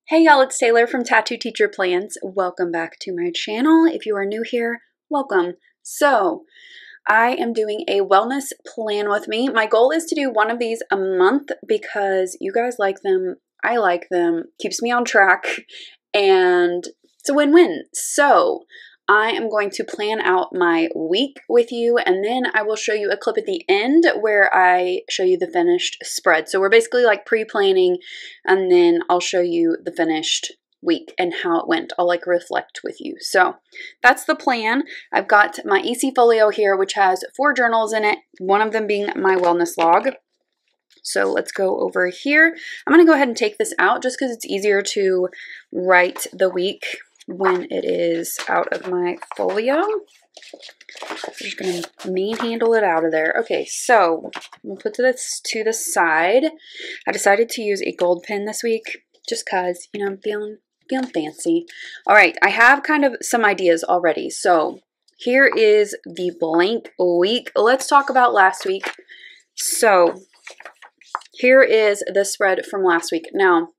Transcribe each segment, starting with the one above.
Hey y'all, it's Taylor from Tattoo Teacher Plans. Welcome back to my channel. If you are new here, welcome. So, I am doing a wellness plan with me. My goal is to do one of these a month because you guys like them, I like them, keeps me on track, and it's a win-win. So, I am going to plan out my week with you, and then I will show you a clip at the end where I show you the finished spread. So we're basically like pre-planning, and then I'll show you the finished week and how it went. I'll like reflect with you. So that's the plan. I've got my EC folio here, which has 4 journals in it, one of them being my wellness log. So let's go over here. I'm going to go ahead and take this out just because it's easier to write the week when it is out of my folio. I'm just going to manhandle it out of there. Okay, so we'll put this to the side. I decided to use a gold pen this week just because, you know, I'm feeling fancy. All right, I have kind of some ideas already. So here is the blank week. Let's talk about last week. So here is the spread from last week. Now,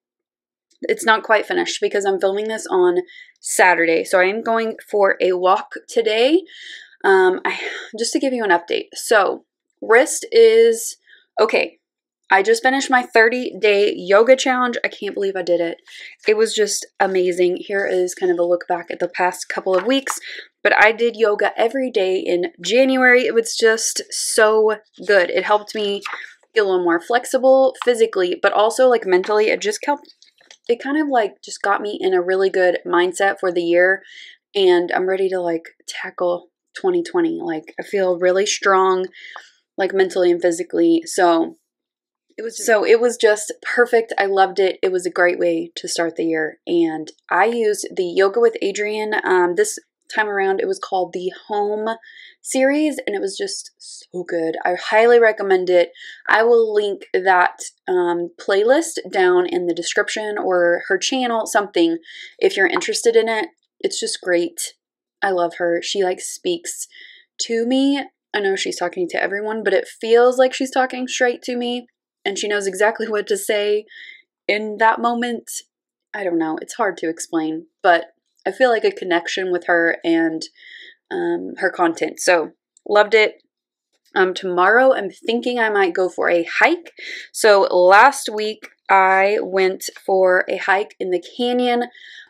it's not quite finished because I'm filming this on Saturday. So I am going for a walk today. Just to give you an update. So wrist is okay. I just finished my 30-day yoga challenge. I can't believe I did it. It was just amazing. Here is kind of a look back at the past couple of weeks. But I did yoga every day in January. It was just so good. It helped me get a little more flexible physically, but also like mentally. It kind of like just got me in a really good mindset for the year, and I'm ready to like tackle 2020. Like I feel really strong, like mentally and physically. So it was just perfect. I loved it. It was a great way to start the year, and I used the Yoga with Adriene. This time around, it was called the Home series, and it was just so good. I highly recommend it. I will link that playlist down in the description, or her channel, something, if you're interested in it. It's just great. I love her. She like speaks to me. I know she's talking to everyone, but it feels like she's talking straight to me, and she knows exactly what to say in that moment. I don't know. It's hard to explain, but I feel like a connection with her and her content. So loved it. Tomorrow I'm thinking I might go for a hike. So last week I went for a hike in the canyon.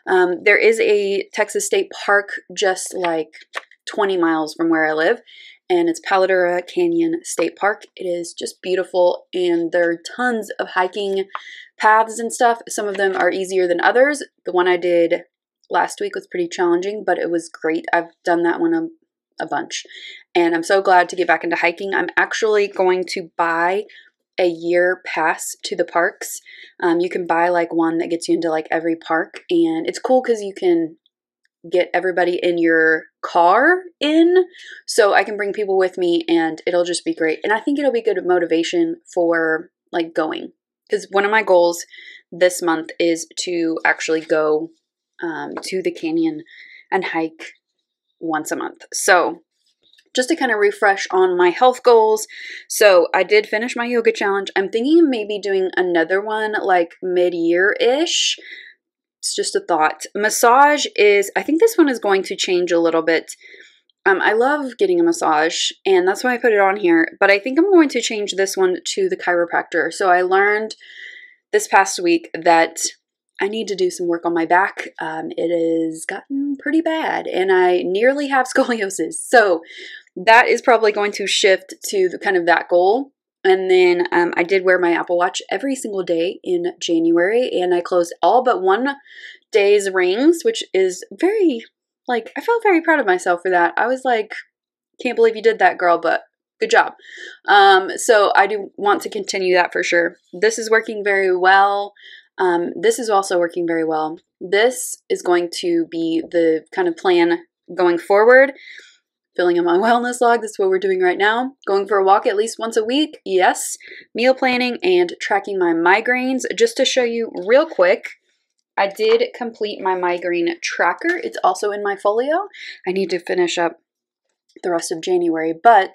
There is a Texas State Park just like 20 miles from where I live, and it's Paladura Canyon State Park. It is just beautiful, and there are tons of hiking paths and stuff. Some of them are easier than others. The one I did last week was pretty challenging, but it was great. I've done that one a bunch, and I'm so glad to get back into hiking. I'm actually going to buy a year pass to the parks. You can buy like one that gets you into like every park, and it's cool because you can get everybody in your car in, so I can bring people with me, and it'll just be great. And I think it'll be good motivation for like going, because one of my goals this month is to actually go to the canyon and hike once a month. So just to kind of refresh on my health goals. So I did finish my yoga challenge. I'm thinking of maybe doing another one like mid-year-ish. It's just a thought. Massage is, I think this one is going to change a little bit. I love getting a massage, and that's why I put it on here, but I think I'm going to change this one to the chiropractor. So I learned this past week that I need to do some work on my back. It has gotten pretty bad, and I nearly have scoliosis. So that is probably going to shift to the kind of that goal. And then I did wear my Apple Watch every single day in January, and I closed all but one day's rings, which is very, like, I felt very proud of myself for that. I was like, can't believe you did that, girl, but good job. So I do want to continue that for sure. This is working very well. This is also working very well. This is going to be the kind of plan going forward. Filling in my wellness log, that's what we're doing right now. Going for a walk at least once a week, yes. Meal planning and tracking my migraines. Just to show you real quick, I did complete my migraine tracker. It's also in my folio. I need to finish up the rest of January, but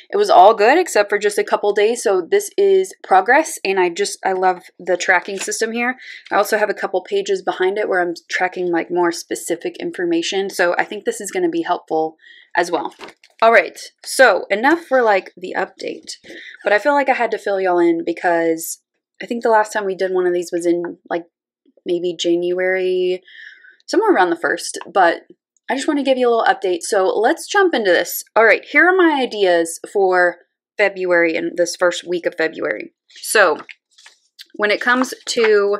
it was all good except for just a couple days. So this is progress, and I love the tracking system here. I also have a couple pages behind it where I'm tracking like more specific information. So I think this is going to be helpful as well. All right, so enough for like the update, but I feel like I had to fill y'all in because I think the last time we did one of these was in like maybe January, somewhere around the 1st, but I just want to give you a little update. So let's jump into this. All right, here are my ideas for February and this first week of February. So when it comes to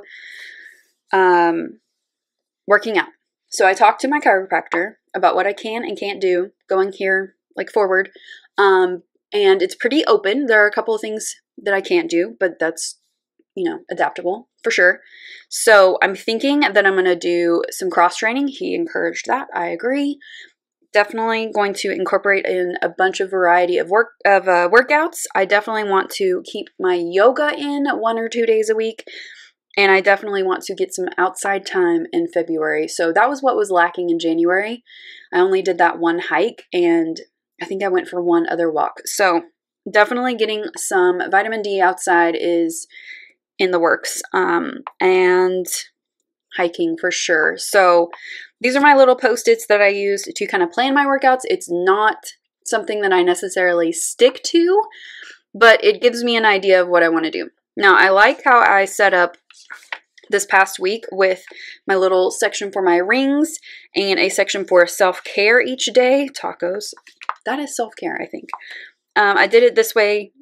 working out, so I talked to my chiropractor about what I can and can't do going here like forward. And it's pretty open. There are a couple of things that I can't do, but that's, adaptable for sure. So I'm thinking that I'm going to do some cross training. He encouraged that. I agree. Definitely going to incorporate in a bunch of variety of workouts. I definitely want to keep my yoga in 1 or 2 days a week. And I definitely want to get some outside time in February. So that was what was lacking in January. I only did that one hike, and I think I went for one other walk. So definitely getting some vitamin D outside is in the works, and hiking for sure. So these are my little post-its that I use to kind of plan my workouts. It's not something that I necessarily stick to, but it gives me an idea of what I want to do. Now, I like how I set up this past week with my little section for my rings and a section for self-care each day. Tacos. That is self-care, I think. I did it this way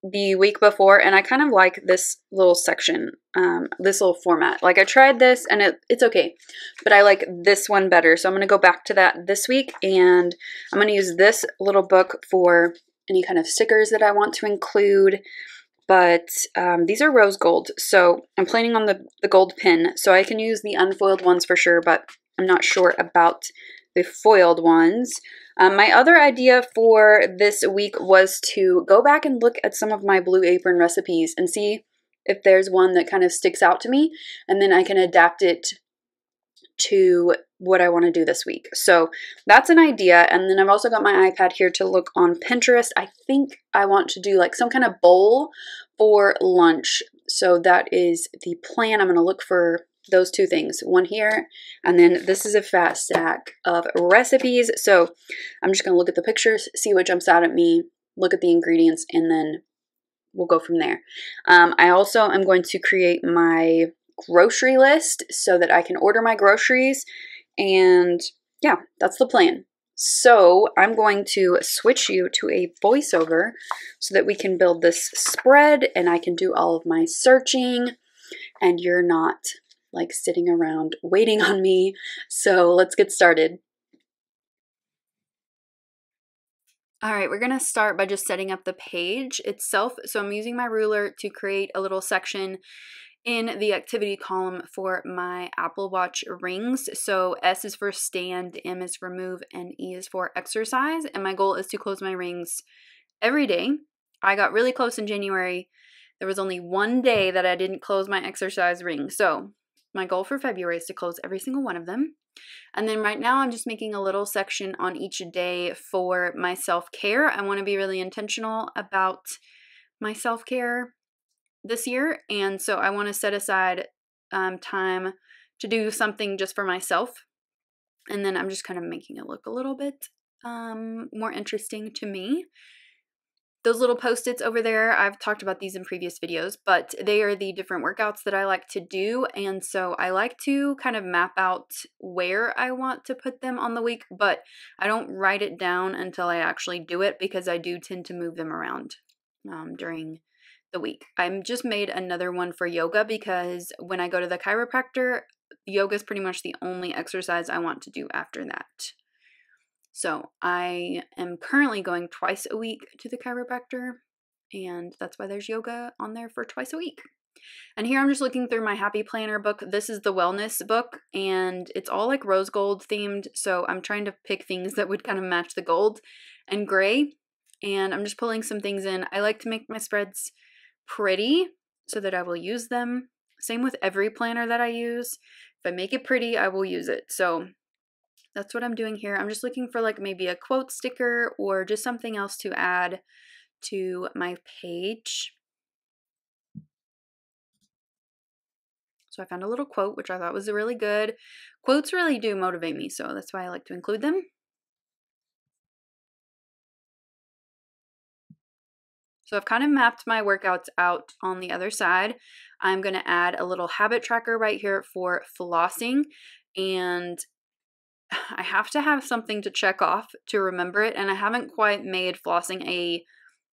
the week before, and I kind of like this little section, this little format. Like, I tried this and it's okay, but I like this one better. So I'm going to go back to that this week, and I'm going to use this little book for any kind of stickers that I want to include. But these are rose gold, so I'm planning on the gold pin, so I can use the unfoiled ones for sure, but I'm not sure about the foiled ones. My other idea for this week was to go back and look at some of my Blue Apron recipes and see if there's one that kind of sticks out to me, and then I can adapt it to what I want to do this week. So that's an idea. And then I've also got my iPad here to look on Pinterest. I think I want to do like some kind of bowl for lunch. So that is the plan. I'm going to look for those two things, one here, and then this is a fat stack of recipes. So I'm just going to look at the pictures, see what jumps out at me, look at the ingredients, and then we'll go from there. I also am going to create my grocery list so that I can order my groceries, and yeah, that's the plan. So I'm going to switch you to a voiceover so that we can build this spread and I can do all of my searching and you're not like sitting around waiting on me. So let's get started. All right, we're going to start by just setting up the page itself. So I'm using my ruler to create a little section in the activity column for my Apple Watch rings. So S is for stand, M is for move, and E is for exercise. And my goal is to close my rings every day. I got really close in January. There was only one day that I didn't close my exercise ring. So my goal for February is to close every single one of them. And then right now I'm just making a little section on each day for my self-care. I want to be really intentional about my self-care this year. And so I want to set aside time to do something just for myself. And then I'm just kind of making it look a little bit more interesting to me. Those little post-its over there, I've talked about these in previous videos, but they are the different workouts that I like to do. And so I like to kind of map out where I want to put them on the week, but I don't write it down until I actually do it because I do tend to move them around during the week. I'm just made another one for yoga because when I go to the chiropractor, yoga is pretty much the only exercise I want to do after that. So I am currently going twice a week to the chiropractor, and that's why there's yoga on there for twice a week. And here I'm just looking through my Happy Planner book. This is the wellness book, and it's all like rose gold themed. So I'm trying to pick things that would kind of match the gold and gray. And I'm just pulling some things in. I like to make my spreads pretty so that I will use them. Same with every planner that I use. If I make it pretty, I will use it. So that's what I'm doing here. I'm just looking for like maybe a quote sticker or just something else to add to my page. So I found a little quote, which I thought was really good. Quotes really do motivate me, so that's why I like to include them. So I've kind of mapped my workouts out on the other side. I'm going to add a little habit tracker right here for flossing, and I have to have something to check off to remember it, and I haven't quite made flossing a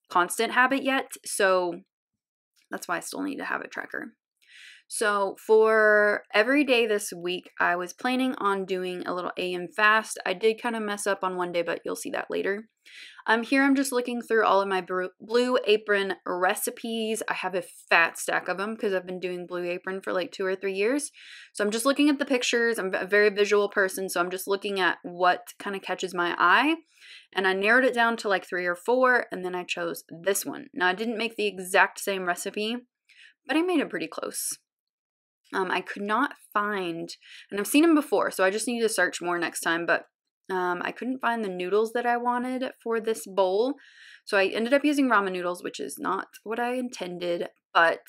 constant habit yet, so that's why I still need a habit tracker. So for every day this week, I was planning on doing a little AM fast. I did kind of mess up on one day, but you'll see that later. Here I'm just looking through all of my Blue Apron recipes. I have a fat stack of them because I've been doing Blue Apron for like 2 or 3 years. So I'm just looking at the pictures. I'm a very visual person, so I'm just looking at what kind of catches my eye. And I narrowed it down to like 3 or 4, and then I chose this one. Now I didn't make the exact same recipe, but I made it pretty close. I could not find, and I've seen them before, so I just need to search more next time, but I couldn't find the noodles that I wanted for this bowl, so I ended up using ramen noodles, which is not what I intended, but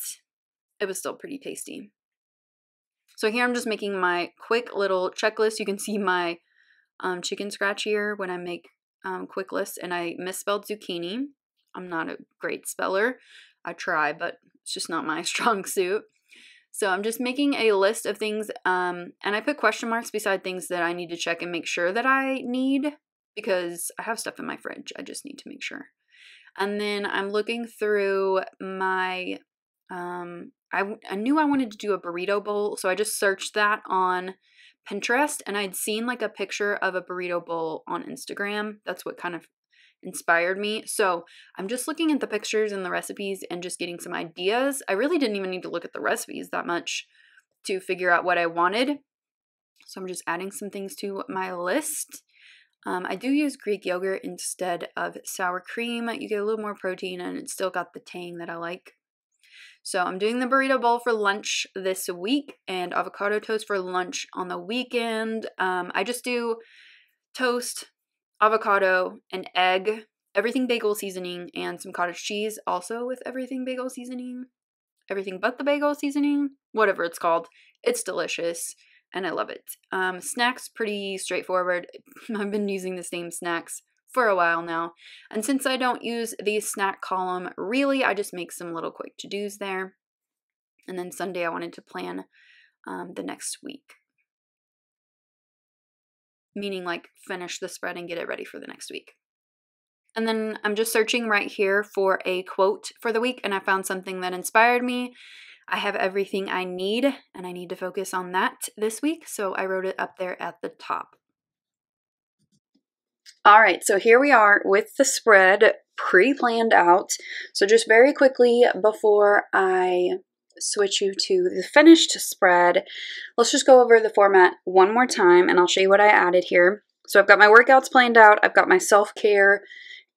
it was still pretty tasty. So here I'm just making my quick little checklist. You can see my chicken scratch here when I make quick lists, and I misspelled zucchini. I'm not a great speller. I try, but it's just not my strong suit. So I'm just making a list of things, and I put question marks beside things that I need to check and make sure that I need, because I have stuff in my fridge. I just need to make sure. And then I'm looking through my, I knew I wanted to do a burrito bowl, so I just searched that on Pinterest, and I'd seen like a picture of a burrito bowl on Instagram. That's what kind of inspired me. So I'm just looking at the pictures and the recipes and just getting some ideas. I really didn't even need to look at the recipes that much to figure out what I wanted. So I'm just adding some things to my list. I do use Greek yogurt instead of sour cream. You get a little more protein and it's still got the tang that I like. So I'm doing the burrito bowl for lunch this week and avocado toast for lunch on the weekend. I just do toast, avocado, an egg, everything bagel seasoning, and some cottage cheese also with everything bagel seasoning. Everything but the bagel seasoning, whatever it's called. It's delicious and I love it. Snacks, pretty straightforward. I've been using the same snacks for a while now. And since I don't use the snack column really, I just make some little quick to-dos there. And then Sunday I wanted to plan the next week. Meaning like finish the spread and get it ready for the next week. And then I'm just searching right here for a quote for the week, and I found something that inspired me. I have everything I need, and I need to focus on that this week, so I wrote it up there at the top. All right, so here we are with the spread pre-planned out. So just very quickly before I switch you to the finished spread, let's just go over the format one more time and I'll show you what I added here. So I've got my workouts planned out. I've got my self-care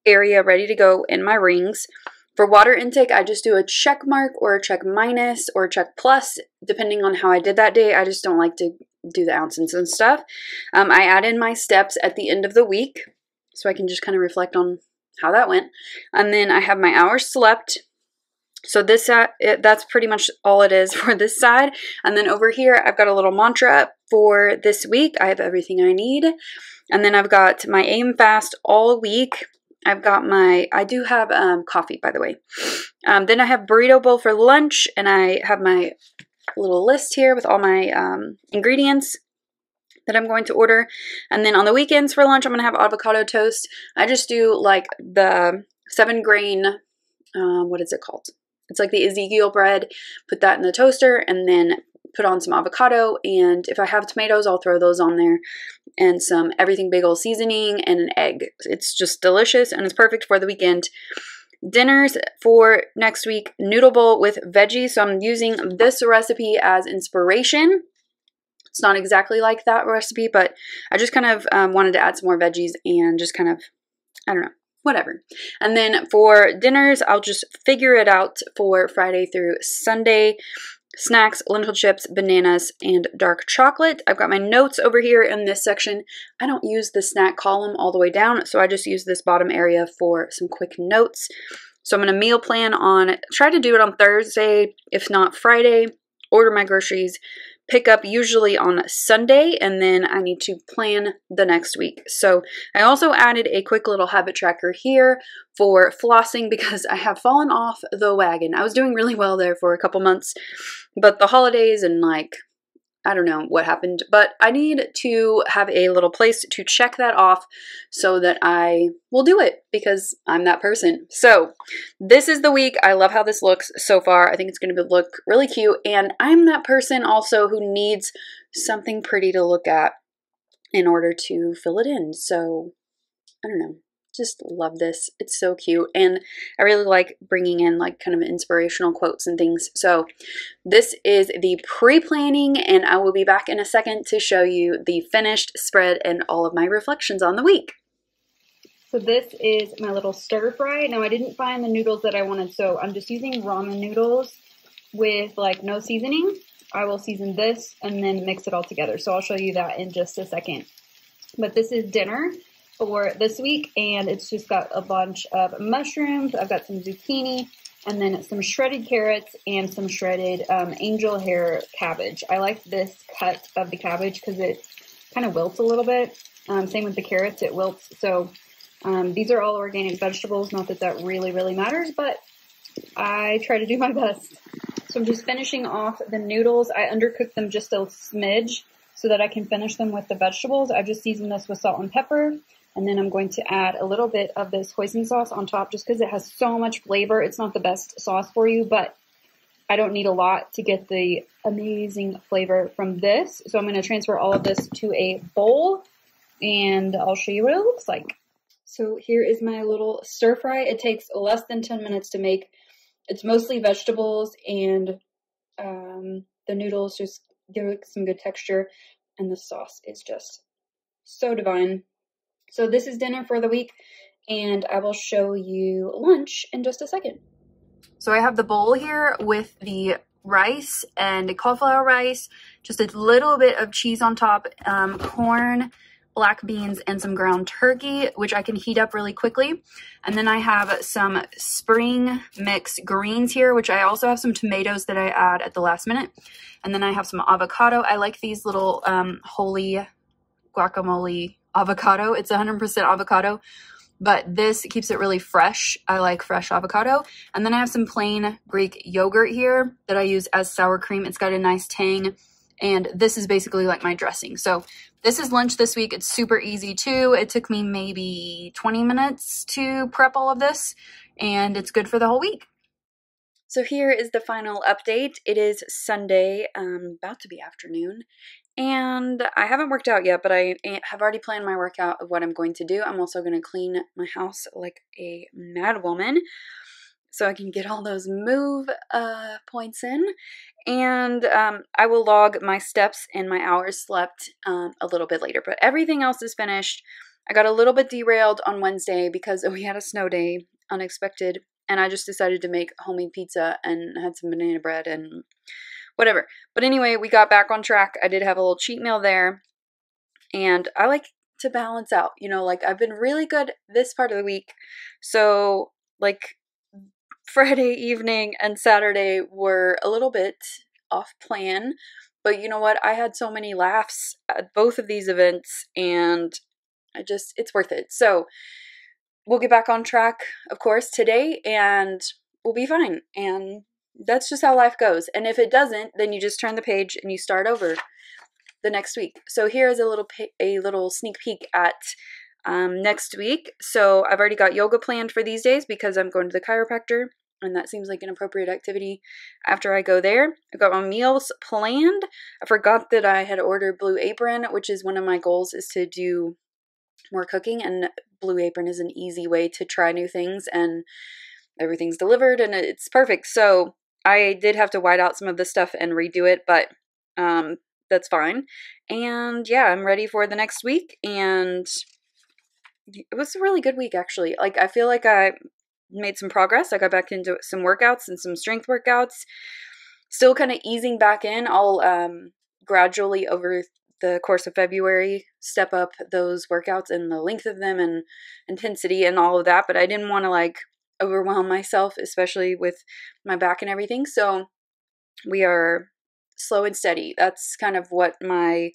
area ready to go in my rings. For water intake, I just do a check mark or a check minus or a check plus, depending on how I did that day. I just don't like to do the ounces and stuff. I add in my steps at the end of the week, so I can just kind of reflect on how that went. And then I have my hours slept. So this that's pretty much all it is for this side. And then over here, I've got a little mantra for this week. I have everything I need. And then I've got my aim fast all week. I've got my, I do have coffee, by the way. Then I have burrito bowl for lunch, and I have my little list here with all my ingredients that I'm going to order. And then on the weekends for lunch, I'm going to have avocado toast. I just do like the 7-grain, what is it called? It's like the Ezekiel bread. Put that in the toaster and then put on some avocado. And if I have tomatoes, I'll throw those on there. And some everything bagel seasoning and an egg. It's just delicious and it's perfect for the weekend. Dinners for next week, noodle bowl with veggies. So I'm using this recipe as inspiration. It's not exactly like that recipe, but I just kind of wanted to add some more veggies and just kind of, I don't know, whatever. And then for dinners, I'll just figure it out for Friday through Sunday. snacks, lentil chips, bananas, and dark chocolate. I've got my notes over here in this section. I don't use the snack column all the way down, so I just use this bottom area for some quick notes. So I'm going to meal plan on, try to do it on Thursday, if not Friday, order my groceries, pick up usually on Sunday, and then I need to plan the next week. So I also added a quick little habit tracker here for flossing because I have fallen off the wagon. I was doing really well there for a couple months, but the holidays and like, I don't know what happened, but I need to have a little place to check that off so that I will do it because I'm that person. So this is the week. I love how this looks so far. I think it's going to look really cute. And I'm that person also who needs something pretty to look at in order to fill it in. So I don't know. Just love this. It's so cute. And I really like bringing in like kind of inspirational quotes and things. So this is the pre-planning, and I will be back in a second to show you the finished spread and all of my reflections on the week. So this is my little stir fry. Now I didn't find the noodles that I wanted, so I'm just using ramen noodles with like no seasoning. I will season this and then mix it all together. So I'll show you that in just a second. But this is dinner for this week, and it's just got a bunch of mushrooms. I've got some zucchini, and then some shredded carrots and some shredded angel hair cabbage. I like this cut of the cabbage because it kind of wilts a little bit. Same with the carrots, it wilts. So these are all organic vegetables. Not that that really matters, but I try to do my best. So I'm just finishing off the noodles. I undercooked them just a smidge so that I can finish them with the vegetables. I just seasoned this with salt and pepper. And then I'm going to add a little bit of this hoisin sauce on top just because it has so much flavor. It's not the best sauce for you, but I don't need a lot to get the amazing flavor from this. So I'm going to transfer all of this to a bowl, and I'll show you what it looks like. So here is my little stir fry. It takes less than 10 minutes to make. It's mostly vegetables, and the noodles just give it some good texture, and the sauce is just so divine. So this is dinner for the week, and I will show you lunch in just a second. So I have the bowl here with the rice and cauliflower rice, just a little bit of cheese on top, corn, black beans, and some ground turkey, which I can heat up really quickly. And then I have some spring mix greens here, which I also have some tomatoes that I add at the last minute. And then I have some avocado. I like these little holy guacamole avocado. It's 100% avocado, but this keeps it really fresh. I like fresh avocado. And then I have some plain Greek yogurt here that I use as sour cream. It's got a nice tang, and this is basically like my dressing. So this is lunch this week. It's super easy too. It took me maybe 20 minutes to prep all of this, and it's good for the whole week. So here is the final update. It is Sunday, about to be afternoon, and I haven't worked out yet, but I have already planned my workout of what I'm going to do. I'm also going to clean my house like a mad woman so I can get all those move points in. And I will log my steps and my hours slept a little bit later. But everything else is finished. I got a little bit derailed on Wednesday because we had a snow day, unexpected. And I just decided to make homemade pizza and had some banana bread and whatever. But anyway, we got back on track. I did have a little cheat meal there. And I like to balance out. You know, like I've been really good this part of the week. So like Friday evening and Saturday were a little bit off plan. But you know what? I had so many laughs at both of these events, and it's worth it. So we'll get back on track, of course, today, and we'll be fine. And that's just how life goes. And if it doesn't, then you just turn the page and you start over the next week. So here is a little sneak peek at next week. So I've already got yoga planned for these days because I'm going to the chiropractor, and that seems like an appropriate activity after I go there. I've got my meals planned. I forgot that I had ordered Blue Apron, which is one of my goals, is to do more cooking, and Blue Apron is an easy way to try new things, and everything's delivered and it's perfect. So I did have to white out some of the stuff and redo it, but that's fine. And yeah, I'm ready for the next week, and it was a really good week actually. Like I feel like I made some progress. I got back into some workouts and some strength workouts. still kind of easing back in. I'll gradually over the course of February step up those workouts and the length of them and intensity and all of that, but I didn't want to like overwhelm myself, especially with my back and everything. So we are slow and steady. That's kind of what my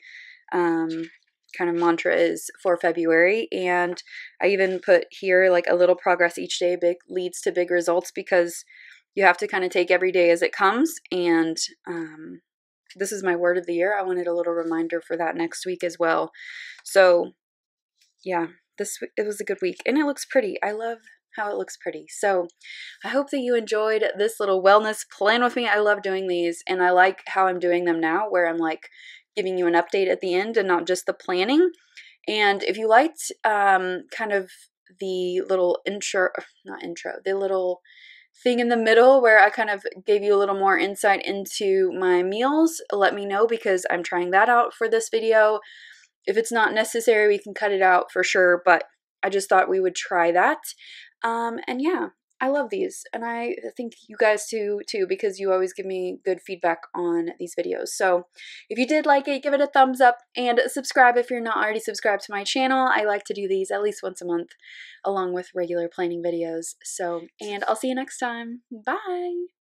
kind of mantra is for February. And I even put here like a little progress each day leads to big results, because you have to kind of take every day as it comes. And this is my word of the year. I wanted a little reminder for that next week as well. So yeah, it was a good week, and it looks pretty. I love how it looks pretty. So I hope that you enjoyed this little wellness plan with me. I love doing these, and I like how I'm doing them now, where I'm like giving you an update at the end and not just the planning. And if you liked kind of the little the little thing in the middle where I kind of gave you a little more insight into my meals, let me know, because I'm trying that out for this video. If it's not necessary, we can cut it out for sure, but I just thought we would try that. And yeah, I love these, and I think you guys too, because you always give me good feedback on these videos. So if you did like it, give it a thumbs up and subscribe if you're not already subscribed to my channel. I like to do these at least once a month along with regular planning videos. So, and I'll see you next time. Bye.